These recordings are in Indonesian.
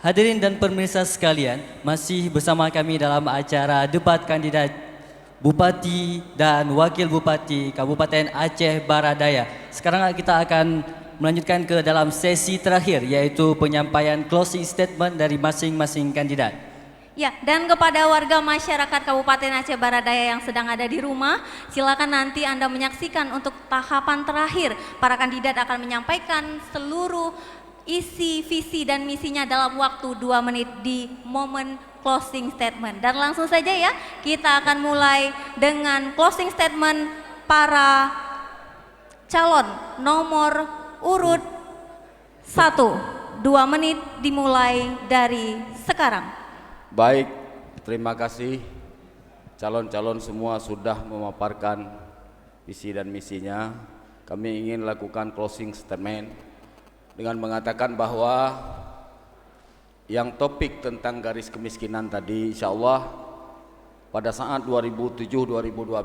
Hadirin dan pemirsa sekalian, masih bersama kami dalam acara debat kandidat Bupati dan Wakil Bupati Kabupaten Aceh Barat Daya. Sekarang kita akan melanjutkan ke dalam sesi terakhir, yaitu penyampaian closing statement dari masing-masing kandidat. Ya, dan kepada warga masyarakat Kabupaten Aceh Barat Daya yang sedang ada di rumah, silakan nanti Anda menyaksikan untuk tahapan terakhir. Para kandidat akan menyampaikan seluruh isi, visi, dan misinya dalam waktu 2 menit di momen closing statement. Dan langsung saja ya, kita akan mulai dengan closing statement para calon nomor urut 1. 2 menit dimulai dari sekarang. Baik, terima kasih. Calon-calon semua sudah memaparkan visi dan misinya. Kami ingin lakukan closing statement dengan mengatakan bahwa yang topik tentang garis kemiskinan tadi, insya Allah pada saat 2007-2012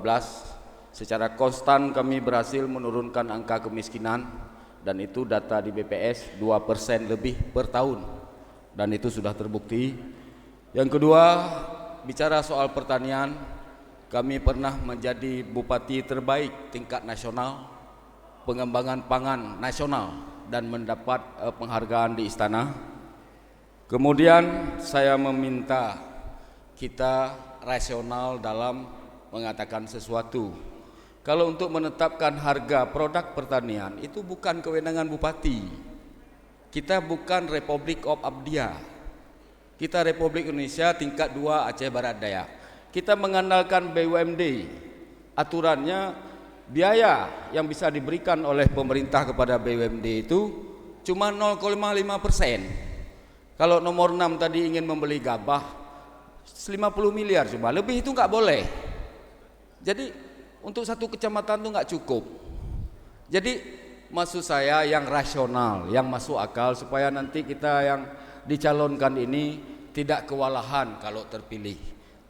secara konstan kami berhasil menurunkan angka kemiskinan, dan itu data di BPS 2% lebih per tahun, dan itu sudah terbukti. Yang kedua, bicara soal pertanian, kami pernah menjadi bupati terbaik tingkat nasional, pengembangan pangan nasional, dan mendapat penghargaan di istana. Kemudian saya meminta kita rasional dalam mengatakan sesuatu. Kalau untuk menetapkan harga produk pertanian itu bukan kewenangan bupati. Kita bukan Republik of Abdia. Kita Republik Indonesia tingkat 2 Aceh Barat Daya. Kita mengandalkan BUMD. Aturannya biaya yang bisa diberikan oleh pemerintah kepada BUMD itu cuma 0,5%. Kalau nomor 6 tadi ingin membeli gabah 50 miliar cuma, lebih itu nggak boleh. Jadi untuk satu kecamatan itu nggak cukup. Jadi maksud saya yang rasional, yang masuk akal, supaya nanti kita yang dicalonkan ini tidak kewalahan kalau terpilih.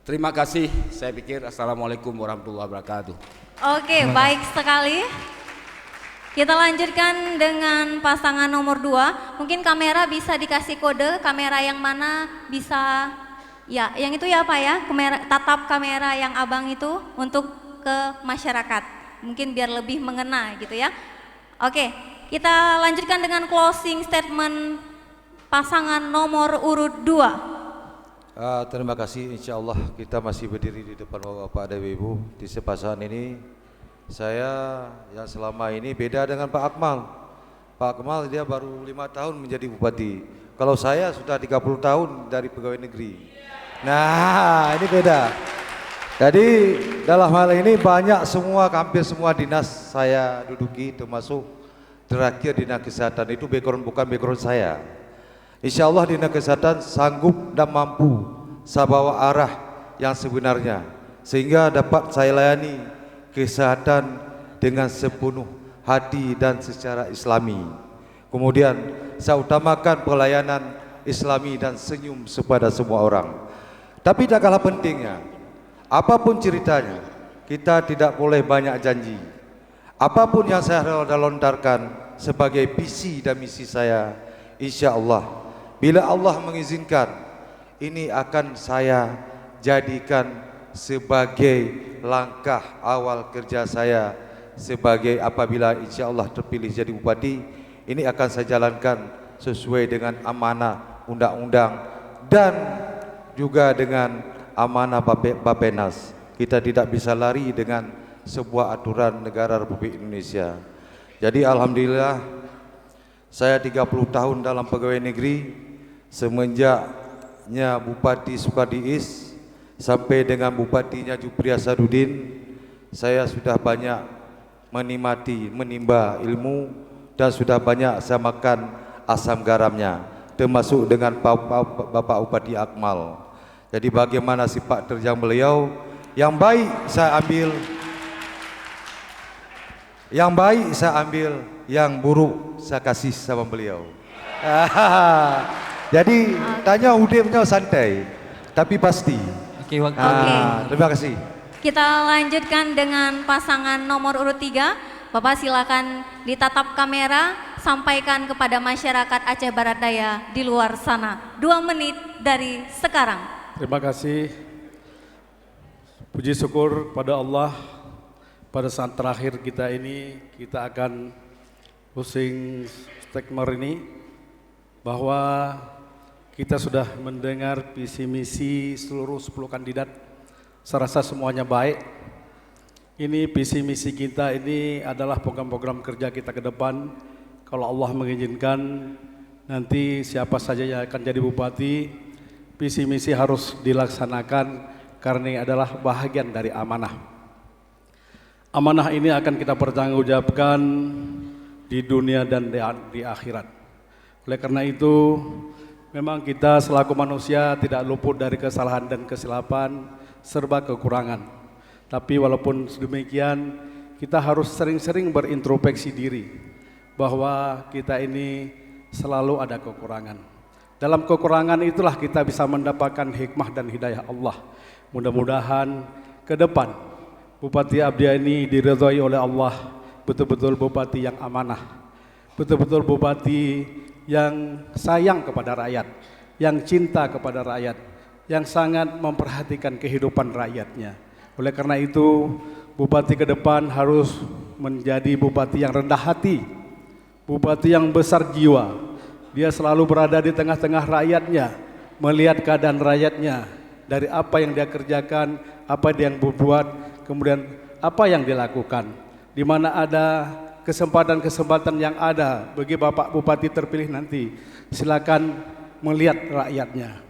Terima kasih, saya pikir. Assalamualaikum warahmatullahi wabarakatuh. Oke, baik sekali. Kita lanjutkan dengan pasangan nomor 2. Mungkin kamera bisa dikasih kode, kamera yang mana bisa, ya yang itu ya Pak ya, tatap kamera yang abang itu untuk ke masyarakat. Mungkin biar lebih mengena gitu ya. Oke, kita lanjutkan dengan closing statement pasangan nomor urut 2. Terima kasih. Insya Allah kita masih berdiri di depan Bapak dan Ibu di sepasahan ini. Saya yang selama ini beda dengan Pak Akmal. Pak Akmal dia baru 5 tahun menjadi bupati. Kalau saya sudah 30 tahun dari pegawai negeri. Nah ini beda. Jadi dalam hal ini banyak semua, hampir semua dinas saya duduki, termasuk terakhir dinas kesehatan. Itu bukan background saya. Insya Allah dinas kesehatan sanggup dan mampu saya bawa arah yang sebenarnya, sehingga dapat saya layani kesehatan dengan sepenuh hati dan secara islami. Kemudian saya utamakan pelayanan islami dan senyum kepada semua orang. Tapi tak kalah pentingnya, apapun ceritanya, kita tidak boleh banyak janji. Apapun yang saya lontarkan sebagai visi dan misi saya, insya Allah bila Allah mengizinkan, ini akan saya jadikan sebagai langkah awal kerja saya sebagai apabila insya Allah terpilih jadi bupati. Ini akan saya jalankan sesuai dengan amanah undang-undang dan juga dengan amanah Bapenas. Kita tidak bisa lari dengan sebuah aturan negara Republik Indonesia. Jadi alhamdulillah saya 30 tahun dalam pegawai negeri. Semenjaknya Bupati Sukadiis sampai dengan Bupatinya Jupri Asaduddin, saya sudah banyak menimba ilmu dan sudah banyak saya makan asam garamnya, termasuk dengan Bapak Bupati Akmal. Jadi bagaimana sifat terjang beliau, yang baik saya ambil, yang buruk saya kasih sama beliau. Jadi tanya udemnya santai, tapi pasti. Oke, waktu. Terima kasih. Kita lanjutkan dengan pasangan nomor urut 3. Bapak silakan ditatap kamera sampaikan kepada masyarakat Aceh Barat Daya di luar sana. 2 menit dari sekarang. Terima kasih. Puji syukur pada Allah, pada saat terakhir kita ini, kita akan closing statement ini, bahwa kita sudah mendengar visi misi seluruh 10 kandidat. Saya rasa semuanya baik. Ini visi misi kita ini adalah program-program kerja kita ke depan. Kalau Allah mengizinkan, nanti siapa saja yang akan jadi bupati, visi misi harus dilaksanakan karena ini adalah bahagian dari amanah. Amanah ini akan kita pertanggungjawabkan di dunia dan di akhirat. Oleh karena itu, memang kita selaku manusia tidak luput dari kesalahan dan kesilapan, serba kekurangan. Tapi walaupun demikian, kita harus sering-sering berintrospeksi diri bahwa kita ini selalu ada kekurangan. Dalam kekurangan itulah kita bisa mendapatkan hikmah dan hidayah Allah. Mudah-mudahan ke depan Bupati Abdia ini diridhai oleh Allah, betul-betul bupati yang amanah, betul-betul bupati yang sayang kepada rakyat, yang cinta kepada rakyat, yang sangat memperhatikan kehidupan rakyatnya. Oleh karena itu, bupati ke depan harus menjadi bupati yang rendah hati, bupati yang besar jiwa. Dia selalu berada di tengah-tengah rakyatnya, melihat keadaan rakyatnya, dari apa yang dia kerjakan, apa yang berbuat, kemudian apa yang dilakukan. Di mana ada kesempatan-kesempatan yang ada bagi Bapak Bupati terpilih nanti, silakan melihat rakyatnya.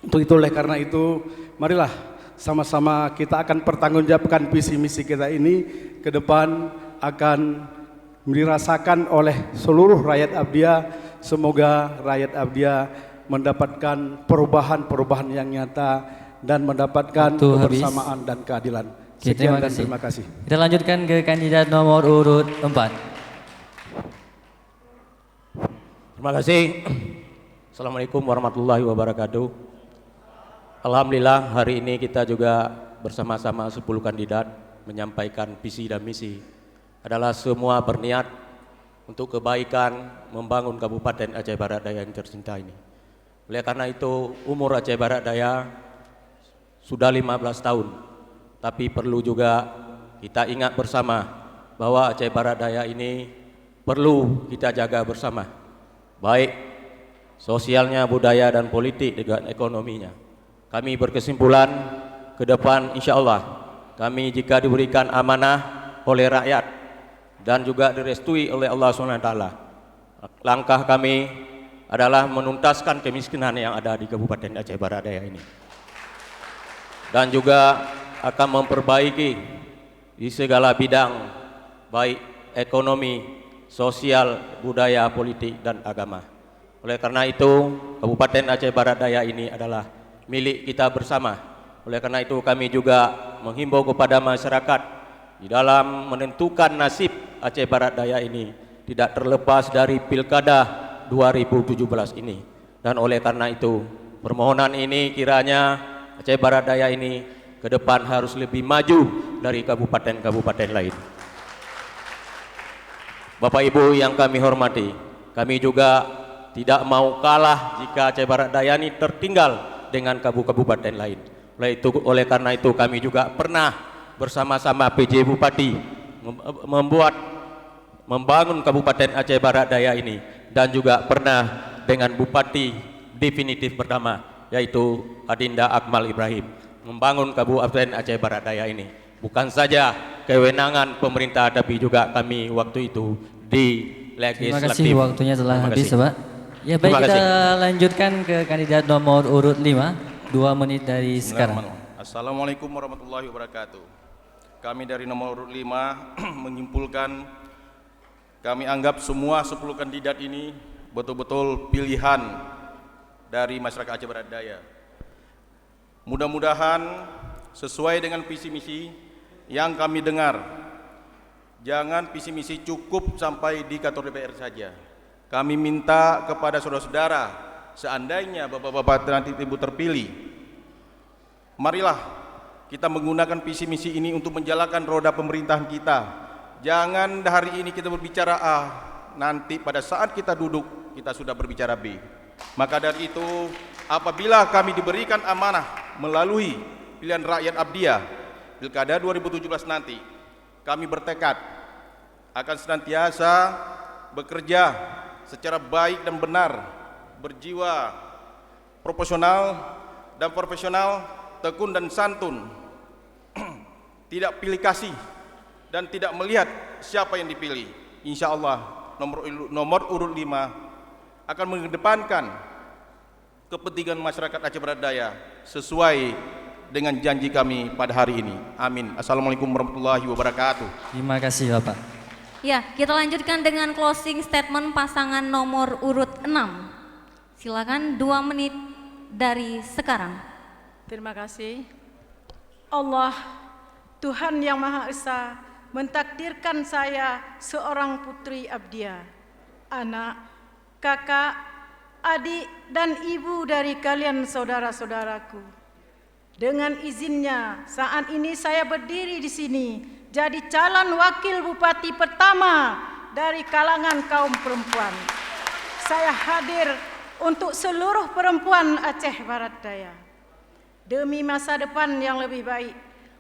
Untuk itu, oleh karena itu, marilah sama-sama kita akan pertanggungjawabkan visi misi kita ini ke depan akan dirasakan oleh seluruh rakyat Abdia. Semoga rakyat Abdia mendapatkan perubahan-perubahan yang nyata dan mendapatkan kebersamaan dan keadilan. Sekian dan terima kasih. Kita lanjutkan ke kandidat nomor urut 4. Terima kasih. Assalamualaikum warahmatullahi wabarakatuh. Alhamdulillah hari ini kita juga bersama-sama 10 kandidat menyampaikan visi dan misi. Adalah semua berniat untuk kebaikan membangun Kabupaten Aceh Barat Daya yang tercinta ini. Oleh karena itu umur Aceh Barat Daya sudah 15 tahun. Tapi perlu juga kita ingat bersama bahwa Aceh Barat Daya ini perlu kita jaga bersama. Baik sosialnya, budaya dan politik dengan ekonominya. Kami berkesimpulan ke depan insya Allah kami jika diberikan amanah oleh rakyat dan juga direstui oleh Allah SWT, langkah kami adalah menuntaskan kemiskinan yang ada di Kabupaten Aceh Barat Daya ini. Dan juga akan memperbaiki di segala bidang baik ekonomi, sosial, budaya, politik dan agama. Oleh karena itu Kabupaten Aceh Barat Daya ini adalah milik kita bersama. Oleh karena itu kami juga menghimbau kepada masyarakat di dalam menentukan nasib Aceh Barat Daya ini tidak terlepas dari Pilkada 2017 ini. Dan oleh karena itu permohonan ini kiranya Aceh Barat Daya ini ke depan harus lebih maju dari kabupaten-kabupaten lain. Bapak Ibu yang kami hormati, kami juga tidak mau kalah jika Aceh Barat Daya ini tertinggal dengan kabupaten lain. Oleh karena itu kami juga pernah bersama-sama PJ Bupati membangun Kabupaten Aceh Barat Daya ini, dan juga pernah dengan Bupati definitif pertama yaitu Adinda Akmal Ibrahim membangun Kabupaten Aceh Barat Daya ini. Bukan saja kewenangan pemerintah tapi juga kami waktu itu di legislatif. Terima kasih, waktunya telah habis Pak. Ya baik, kita lanjutkan ke kandidat nomor urut 5, 2 menit dari sekarang. Assalamualaikum warahmatullahi wabarakatuh. Kami dari nomor urut 5 menyimpulkan kami anggap semua 10 kandidat ini betul-betul pilihan dari masyarakat Aceh Barat Daya. Mudah-mudahan sesuai dengan visi misi yang kami dengar. Jangan visi misi cukup sampai di kantor DPR saja. Kami minta kepada saudara-saudara, seandainya bapak-bapak nanti ibu terpilih, marilah kita menggunakan visi misi ini untuk menjalankan roda pemerintahan kita. Jangan hari ini kita berbicara A, nanti pada saat kita duduk kita sudah berbicara B. Maka dari itu apabila kami diberikan amanah melalui pilihan rakyat Abdiya Pilkada 2017 nanti, kami bertekad akan senantiasa bekerja secara baik dan benar, berjiwa proporsional dan profesional, tekun dan santun, tidak pilih kasih dan tidak melihat siapa yang dipilih. Insya Allah nomor urut 5 akan mengedepankan kepentingan masyarakat Aceh Barat Daya sesuai dengan janji kami pada hari ini. Amin. Assalamualaikum warahmatullahi wabarakatuh. Terima kasih Bapak. Ya, kita lanjutkan dengan closing statement pasangan nomor urut 6. Silakan 2 menit dari sekarang. Terima kasih. Allah, Tuhan yang Maha Esa, mentakdirkan saya seorang putri Abdiya, anak, kakak, adik, dan ibu dari kalian saudara-saudaraku. Dengan izinnya, saat ini saya berdiri di sini jadi calon wakil bupati pertama dari kalangan kaum perempuan. Saya hadir untuk seluruh perempuan Aceh Barat Daya. Demi masa depan yang lebih baik,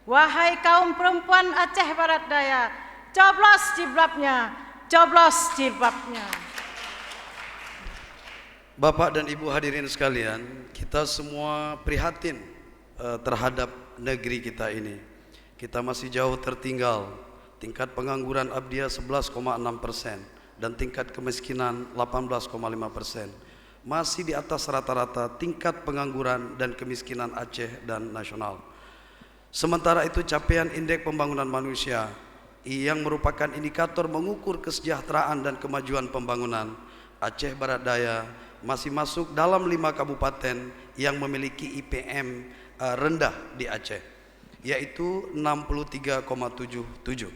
wahai kaum perempuan Aceh Barat Daya, coblos jilbabnya, coblos jilbabnya. Bapak dan Ibu hadirin sekalian, kita semua prihatin terhadap negeri kita ini. Kita masih jauh tertinggal. Tingkat pengangguran Abdiya 11,6% dan tingkat kemiskinan 18,5%. Masih di atas rata-rata tingkat pengangguran dan kemiskinan Aceh dan nasional. Sementara itu capaian indeks pembangunan manusia yang merupakan indikator mengukur kesejahteraan dan kemajuan pembangunan, Aceh Barat Daya masih masuk dalam 5 kabupaten yang memiliki IPM rendah di Aceh, yaitu 63,77.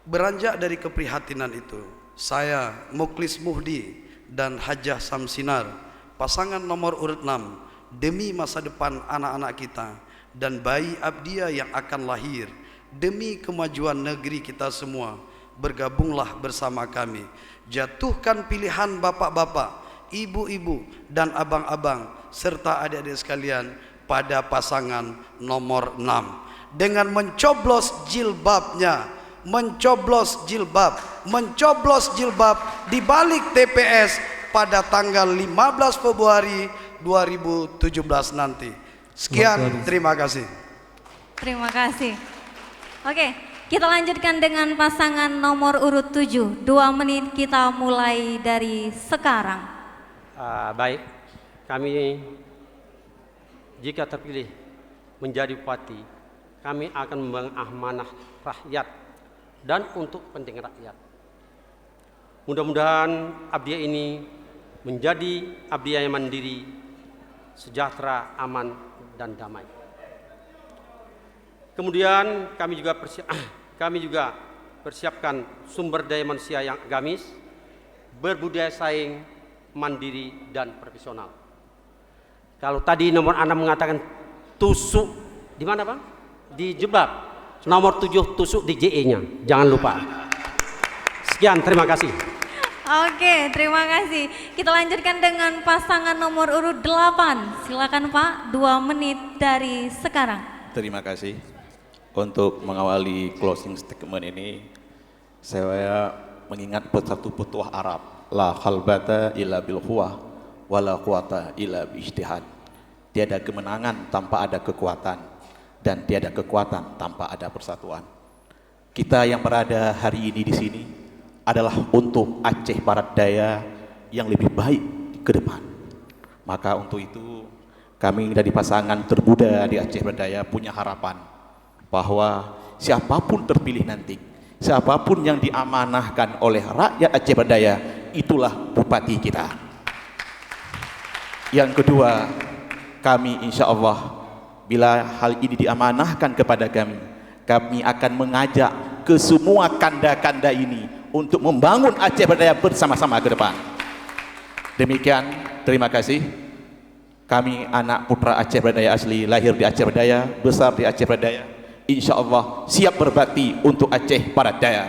Beranjak dari keprihatinan itu, saya, Mukhlis Muhdi dan Hajah Samsinar, pasangan nomor urut 6, demi masa depan anak-anak kita dan bayi Abdiya yang akan lahir, demi kemajuan negeri kita semua, bergabunglah bersama kami. Jatuhkan pilihan bapak-bapak, ibu-ibu dan abang-abang serta adik-adik sekalian pada pasangan nomor 6 dengan mencoblos jilbabnya, mencoblos jilbab di balik TPS pada tanggal 15 Februari 2017 nanti. Sekian, terima kasih. Terima kasih. Oke, kita lanjutkan dengan pasangan nomor urut 7. 2 menit kita mulai dari sekarang. Baik, kami jika terpilih menjadi bupati, kami akan membangun amanah rakyat dan untuk kepentingan rakyat. Mudah-mudahan Abdiya ini menjadi Abdiya yang mandiri, sejahtera, aman, dan damai. Kemudian kami juga persiapkan sumber daya manusia yang agamis, berbudaya saing, mandiri, dan profesional. Kalau tadi nomor 6 mengatakan tusuk di mana Bang? Di jilbab. Nomor 7 tusuk di JE-nya. Jangan lupa. Sekian, terima kasih. Oke, terima kasih. Kita lanjutkan dengan pasangan nomor urut 8. Silakan Pak, 2 menit dari sekarang. Terima kasih. Untuk mengawali closing statement ini, saya mengingat satu petuah Arab, la khalbata illa bil quwwah wala quwata illa bi ijtihad. Tiada kemenangan tanpa ada kekuatan dan tiada kekuatan tanpa ada persatuan. Kita yang berada hari ini di sini adalah untuk Aceh Barat Daya yang lebih baik ke depan. Maka untuk itu kami dari pasangan termuda di Aceh Barat Daya punya harapan bahwa siapapun terpilih nanti, siapapun yang diamanahkan oleh rakyat Aceh Barat Daya, itulah bupati kita. Yang kedua, kami insya Allah bila hal ini diamanahkan kepada kami akan mengajak ke semua kanda-kanda ini untuk membangun Aceh Barat Daya bersama-sama ke depan. Demikian, terima kasih. Kami anak putra Aceh Barat Daya asli, lahir di Aceh Barat Daya, besar di Aceh Barat Daya. Insya Allah siap berbakti untuk Aceh Barat Daya.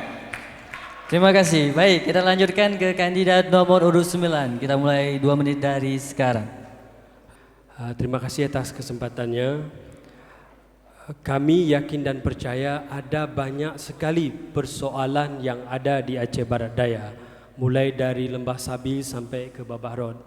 Terima kasih. Baik, kita lanjutkan ke kandidat nomor urut 9. Kita mulai 2 menit dari sekarang. Terima kasih atas kesempatannya. Kami yakin dan percaya ada banyak sekali persoalan yang ada di Aceh Barat Daya, mulai dari Lembah Sabil sampai ke Babah Rod.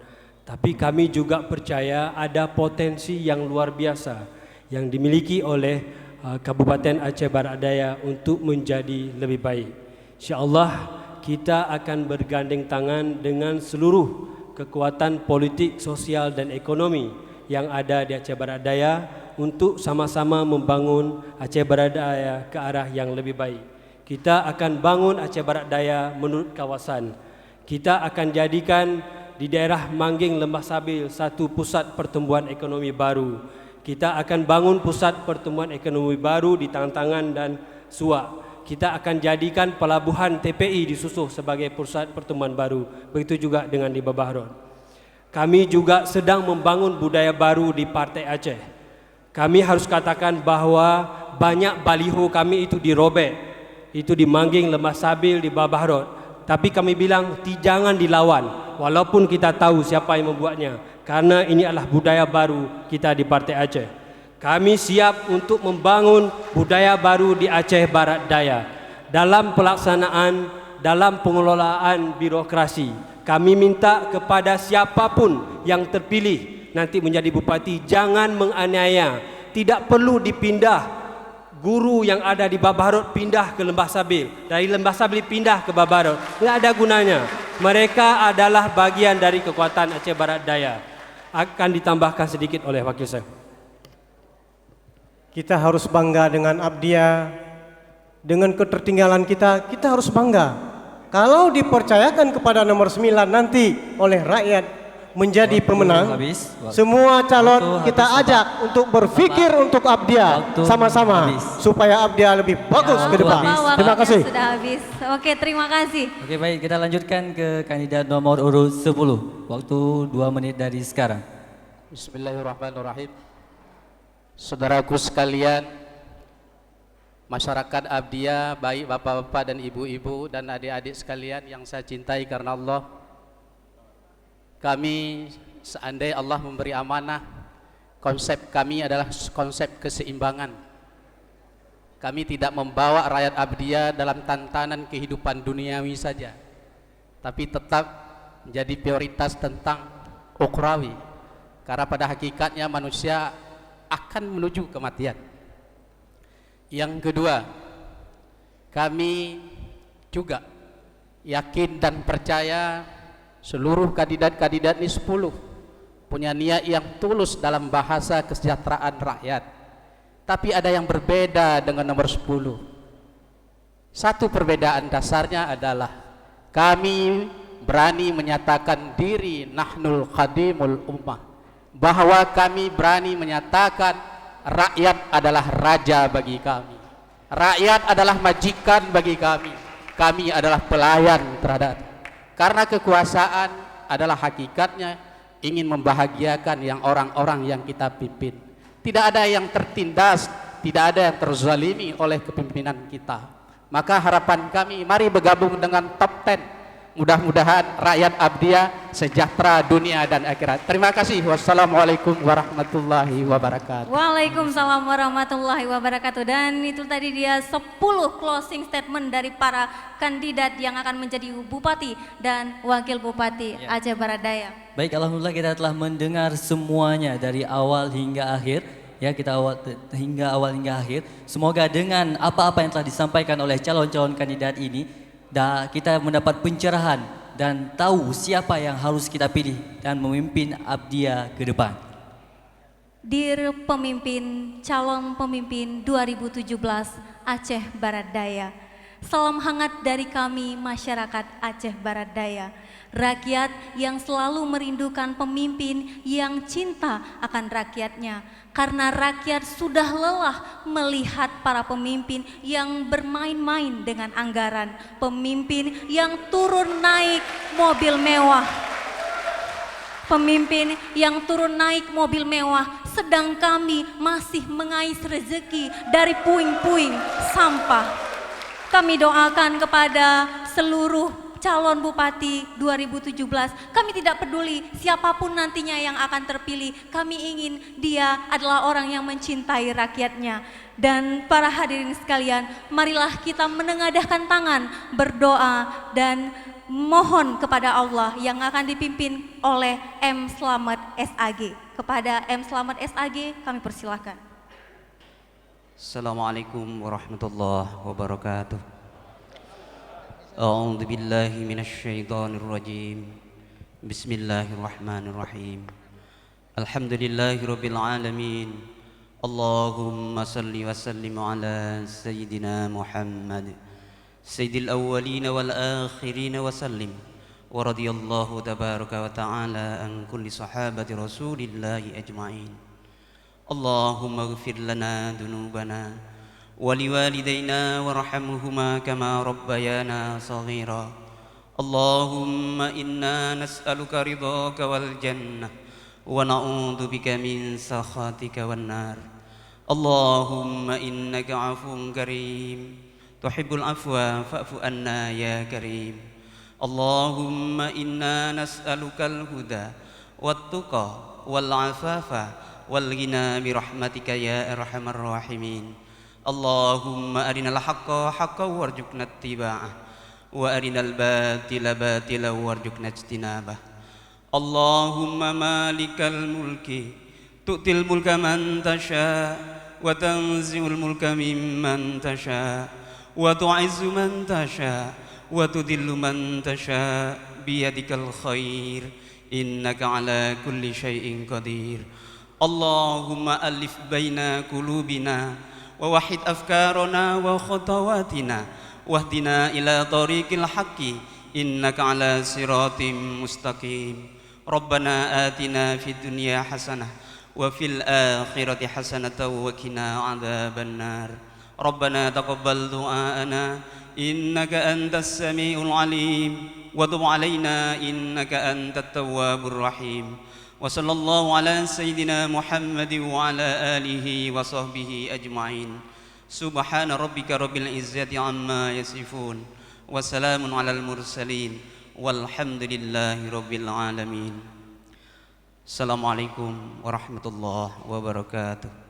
Tapi kami juga percaya ada potensi yang luar biasa yang dimiliki oleh Kabupaten Aceh Barat Daya untuk menjadi lebih baik. InsyaAllah kita akan bergandeng tangan dengan seluruh kekuatan politik, sosial dan ekonomi yang ada di Aceh Barat Daya untuk sama-sama membangun Aceh Barat Daya ke arah yang lebih baik. Kita akan bangun Aceh Barat Daya menurut kawasan. Kita akan jadikan di daerah Mangging Lembah Sabil satu pusat pertumbuhan ekonomi baru. Kita akan bangun pusat pertumbuhan ekonomi baru di Tantangan dan Suak. Kita akan jadikan pelabuhan TPI di Susuh sebagai pusat pertumbuhan baru. Begitu juga dengan di Babah Rod. Kami juga sedang membangun budaya baru di Partai Aceh. Kami harus katakan bahwa banyak baliho kami itu dirobek. Itu di Mangging, Lembah Sabil, di Babah Rod. Tapi kami bilang jangan dilawan. Walaupun kita tahu siapa yang membuatnya. Karena ini adalah budaya baru kita di Partai Aceh. Kami siap untuk membangun budaya baru di Aceh Barat Daya. Dalam pelaksanaan, dalam pengelolaan birokrasi, kami minta kepada siapapun yang terpilih nanti menjadi bupati, jangan menganiaya. Tidak perlu dipindah guru yang ada di Babah Rod pindah ke Lembah Sabil, dari Lembah Sabil pindah ke Babah Rod. Tidak ada gunanya. Mereka adalah bagian dari kekuatan Aceh Barat Daya. Akan ditambahkan sedikit oleh wakil saya. Kita harus bangga dengan Abdia, dengan ketertinggalan kita harus bangga. Kalau dipercayakan kepada nomor 9 nanti oleh rakyat menjadi pemenang, semua calon kita ajak untuk berpikir untuk Abdia sama-sama supaya Abdia lebih bagus ke depan. Terima kasih. Sudah habis. Oke, terima kasih. Oke, baik, kita lanjutkan ke kandidat nomor urut 10. Waktu 2 menit dari sekarang. Bismillahirrahmanirrahim. Saudaraku sekalian, masyarakat Abdia, baik bapak-bapak dan ibu-ibu dan adik-adik sekalian yang saya cintai karena Allah. Kami seandainya Allah memberi amanah, konsep kami adalah konsep keseimbangan. Kami tidak membawa rakyat Abdia dalam tantangan kehidupan duniawi saja, tapi tetap menjadi prioritas tentang ukhrawi. Karena pada hakikatnya manusia akan menuju kematian. Yang kedua, kami juga yakin dan percaya seluruh kandidat-kandidat ini 10 punya niat yang tulus dalam bahasa kesejahteraan rakyat. Tapi ada yang berbeda dengan nomor 10. Satu perbedaan dasarnya adalah kami berani menyatakan diri nahnul khadimul ummah, bahwa kami berani menyatakan rakyat adalah raja bagi kami, rakyat adalah majikan bagi kami, kami adalah pelayan terhadap. Karena kekuasaan adalah hakikatnya ingin membahagiakan yang orang-orang yang kita pimpin. Tidak ada yang tertindas, tidak ada yang terzalimi oleh kepemimpinan kita. Maka harapan kami, mari bergabung dengan top 10. Mudah-mudahan rakyat Abdia sejahtera dunia dan akhirat. Terima kasih. Wassalamualaikum warahmatullahi wabarakatuh. Waalaikumsalam warahmatullahi wabarakatuh. Dan itu tadi dia 10 closing statement dari para kandidat yang akan menjadi Bupati dan Wakil Bupati Aceh Barat Daya. Baik, alhamdulillah kita telah mendengar semuanya dari awal hingga akhir. Ya, kita awal hingga akhir. Semoga dengan apa-apa yang telah disampaikan oleh calon-calon kandidat ini, kita mendapat pencerahan dan tahu siapa yang harus kita pilih dan memimpin Abdia ke depan. Dir pemimpin, calon pemimpin 2017 Aceh Barat Daya. Salam hangat dari kami masyarakat Aceh Barat Daya. Rakyat yang selalu merindukan pemimpin yang cinta akan rakyatnya. Karena rakyat sudah lelah melihat para pemimpin yang bermain-main dengan anggaran. Pemimpin yang turun naik mobil mewah. Pemimpin yang turun naik mobil mewah, sedang kami masih mengais rezeki dari puing-puing sampah. Kami doakan kepada seluruh calon bupati 2017. Kami tidak peduli siapapun nantinya yang akan terpilih. Kami ingin dia adalah orang yang mencintai rakyatnya. Dan para hadirin sekalian, marilah kita menengadahkan tangan, berdoa dan mohon kepada Allah yang akan dipimpin oleh M. Slamet SAG. Kepada M. Slamet SAG kami persilahkan. Assalamualaikum warahmatullahi wabarakatuh. A'udzu billahi minasy syaithanir rajim. Bismillahirrahmanirrahim. Alhamdulillahirabbil alamin. Allahumma salli wa sallim ala sayyidina Muhammad sayyidil awwalin wal akhirin wa sallim. Wa radiyallahu tabaraka wa ta'ala an kulli sahabati Rasulillahi ajma'in. Allahumma ighfir lana dhunubana wa liwalidayna warhamhuma kama rabbayana saghira. Allahumma inna nas'aluka ridhaka wal jannah wa na'udzu bika min sakhatika wan nar. Allahumma innaka 'afuwun karim tuhibbul 'afwa fa'fu anna ya karim. Allahumma inna nas'alukal huda wat tuqa wal 'afafa wal ghina bi rahmatika ya arhamar rahimin. Allahumma arinal haqqa haqqan warzuqna ittiba'ah wa arinal batila batilan warzuqna ijtinabah. Allahumma malikal mulki tu'til mulka man tasha wa tanzi'ul mulka mimman tasha wa tu'izzu man tasha wa tudhillu man tasha biyadikal khair innaka ala kulli syai'in qadir. Allahumma alif baina qulubina wa wahid afkarana wa khatawatina wahdina ila tariqil haqqi innaka ala siratim mustaqim. Rabbana atina fid dunya hasanah wa fil akhirati hasanatan wa qina adzaban nar. Rabbana taqabbal du'aana innaka antas samiul alim wa tub alaina innaka antat tawwabur rahim. Wa sallallahu ala sayyidina Muhammad wa ala alihi wa sahbihi ajma'in. Subhana rabbika rabbil izzati amma yasifun wa salamun alal mursalin walhamdulillahi rabbil alamin. Assalamualaikum warahmatullahi wabarakatuh.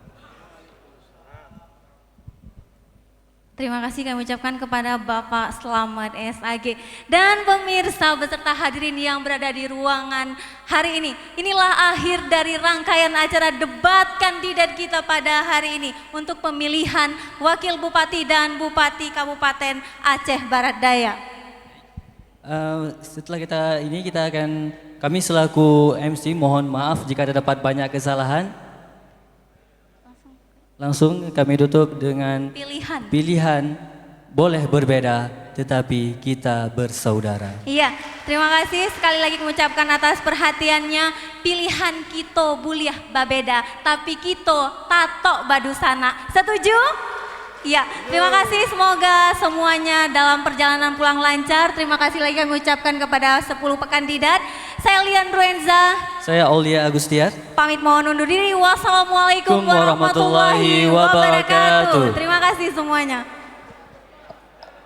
Terima kasih kami ucapkan kepada Bapak Slamet SAG dan pemirsa beserta hadirin yang berada di ruangan hari ini. Inilah akhir dari rangkaian acara debat kandidat kita pada hari ini untuk pemilihan Wakil Bupati dan Bupati Kabupaten Aceh Barat Daya. Setelah kami selaku MC mohon maaf jika terdapat banyak kesalahan. Langsung kami tutup dengan pilihan boleh berbeda tetapi kita bersaudara. Iya, terima kasih sekali lagi mengucapkan atas perhatiannya. Pilihan kita buliah babeda tapi kita tato badusana. Setuju? Iya, terima kasih, semoga semuanya dalam perjalanan pulang lancar. Terima kasih lagi kami ucapkan kepada 10 kandidat. Saya Lian Ruenza. Saya Aulia Agustiar. Pamit mohon undur diri. Wassalamualaikum warahmatullahi wabarakatuh. Terima kasih semuanya.